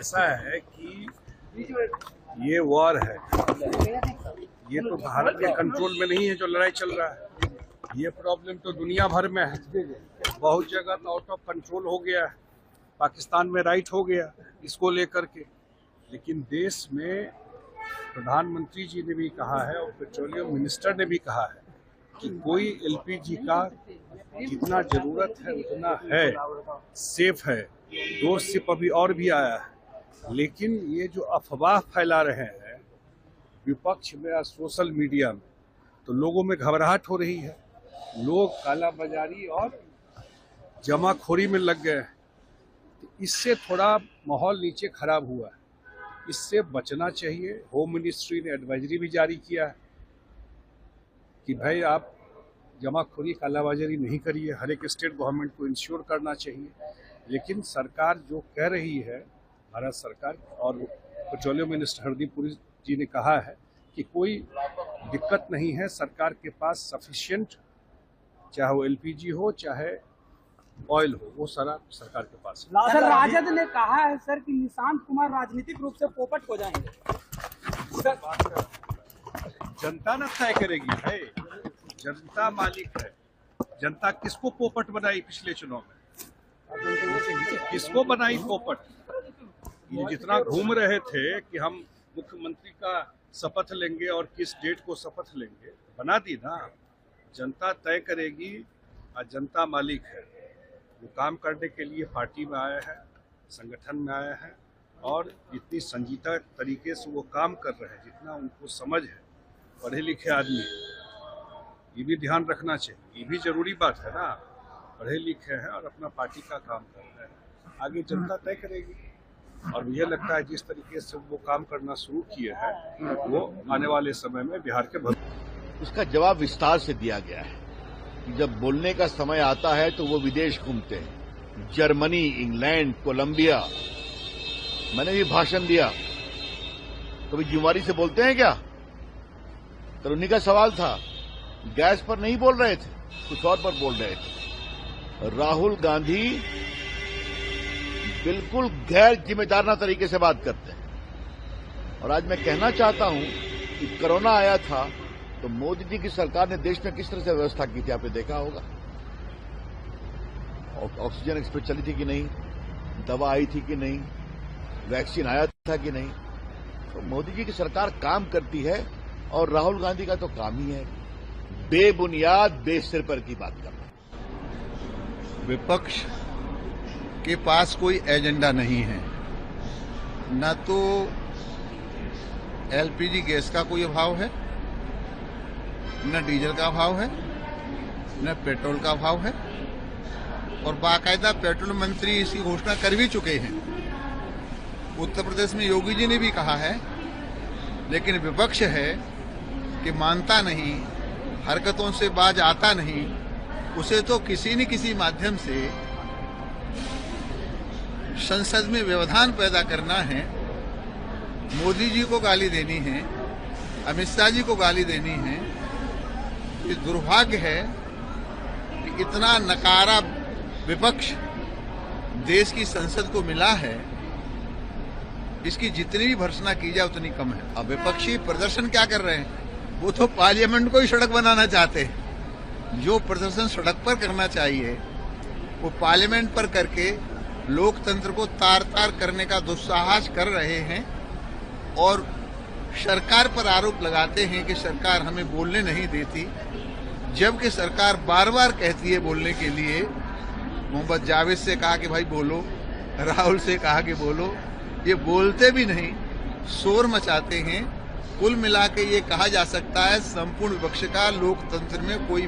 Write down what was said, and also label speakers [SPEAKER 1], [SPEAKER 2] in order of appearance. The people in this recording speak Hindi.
[SPEAKER 1] ऐसा है कि ये वॉर है, ये तो भारत के कंट्रोल में नहीं है जो लड़ाई चल रहा है। ये प्रॉब्लम तो दुनिया भर में है, बहुत जगह तो आउट ऑफ कंट्रोल हो गया है। पाकिस्तान में राइट हो गया इसको लेकर के, लेकिन देश में प्रधानमंत्री जी ने भी कहा है और पेट्रोलियम मिनिस्टर ने भी कहा है कि कोई एलपीजी का जितना जरूरत है उतना है, सेफ है। 2 सिप अभी और भी आया है, लेकिन ये जो अफवाह फैला रहे हैं विपक्ष में या सोशल मीडिया में, तो लोगों में घबराहट हो रही है। लोग कालाबाजारी और जमाखोरी में लग गए हैं, तो इससे थोड़ा माहौल नीचे खराब हुआ है। इससे बचना चाहिए। होम मिनिस्ट्री ने एडवाइजरी भी जारी किया है कि भाई आप जमाखोरी कालाबाजारी नहीं करिए, हर एक स्टेट गवर्नमेंट को इंश्योर करना चाहिए। लेकिन सरकार जो कह रही है, भारत सरकार और पेट्रोलियम मिनिस्टर हरदीप पुरी जी ने कहा है कि कोई दिक्कत नहीं है, सरकार के पास सफिशिएंट, चाहे वो एलपीजी हो चाहे ऑयल हो, वो सारा सरकार के पास है।
[SPEAKER 2] सर, राजद ने कहा है सर कि निशांत कुमार राजनीतिक रूप से पोपट हो जाएंगे।
[SPEAKER 1] जनता न तय करेगी भाई, जनता मालिक है। जनता किसको पोपट बनाई पिछले चुनाव में? किसको बनाई पोपट? ये जितना घूम रहे थे कि हम मुख्यमंत्री का शपथ लेंगे और किस डेट को शपथ लेंगे, बना दी ना। जनता तय करेगी और जनता मालिक है। वो काम करने के लिए पार्टी में आया है, संगठन में आया है, और जितनी संजीदा तरीके से वो काम कर रहे हैं, जितना उनको समझ है, पढ़े लिखे आदमी, ये भी ध्यान रखना चाहिए। ये भी जरूरी बात है ना, पढ़े लिखे हैं और अपना पार्टी का काम कर रहे हैं। आगे जनता तय करेगी, और मुझे लगता है जिस तरीके से वो काम करना शुरू किए हैं, वो आने वाले समय में बिहार के
[SPEAKER 3] उसका जवाब विस्तार से दिया गया है कि जब बोलने का समय आता है तो वो विदेश घूमते हैं, जर्मनी, इंग्लैंड, कोलंबिया। मैंने भी भाषण दिया, कभी जिम्मेवारी से बोलते हैं क्या? तो उन्हीं का सवाल था, गैस पर नहीं बोल रहे थे, कुछ और पर बोल रहे थे। राहुल गांधी बिल्कुल गैर जिम्मेदाराना तरीके से बात करते हैं। और आज मैं कहना चाहता हूं कि कोरोना आया था तो मोदी जी की सरकार ने देश में किस तरह से व्यवस्था की थी, आपने देखा होगा। ऑक्सीजन एक्सप्रेस चली थी कि नहीं, दवा आई थी कि नहीं, वैक्सीन आया था कि नहीं। तो मोदी जी की सरकार काम करती है, और राहुल गांधी का तो काम ही है बेबुनियाद, बेसिर पर की बात करना।
[SPEAKER 4] विपक्ष के पास कोई एजेंडा नहीं है, न तो एलपीजी गैस का कोई अभाव है, न डीजल का अभाव है, न पेट्रोल का अभाव है। और बाकायदा पेट्रोल मंत्री इसकी घोषणा कर भी चुके हैं। उत्तर प्रदेश में योगी जी ने भी कहा है, लेकिन विपक्ष है कि मानता नहीं, हरकतों से बाज आता नहीं। उसे तो किसी न किसी माध्यम से संसद में व्यवधान पैदा करना है, मोदी जी को गाली देनी है, अमित शाह जी को गाली देनी है। ये दुर्भाग्य है कि इतना नकारा विपक्ष देश की संसद को मिला है, इसकी जितनी भी भर्त्सना की जाए उतनी कम है। अब विपक्षी प्रदर्शन क्या कर रहे हैं? वो तो पार्लियामेंट को ही सड़क बनाना चाहते हैं। जो प्रदर्शन सड़क पर करना चाहिए वो पार्लियामेंट पर करके लोकतंत्र को तार तार करने का दुस्साहस कर रहे हैं, और सरकार पर आरोप लगाते हैं कि सरकार हमें बोलने नहीं देती, जबकि सरकार बार बार कहती है बोलने के लिए। मोहम्मद जावेद से कहा कि भाई बोलो, राहुल से कहा कि बोलो, ये बोलते भी नहीं, शोर मचाते हैं। कुल मिला के ये कहा जा सकता है संपूर्ण विपक्ष का लोकतंत्र में कोई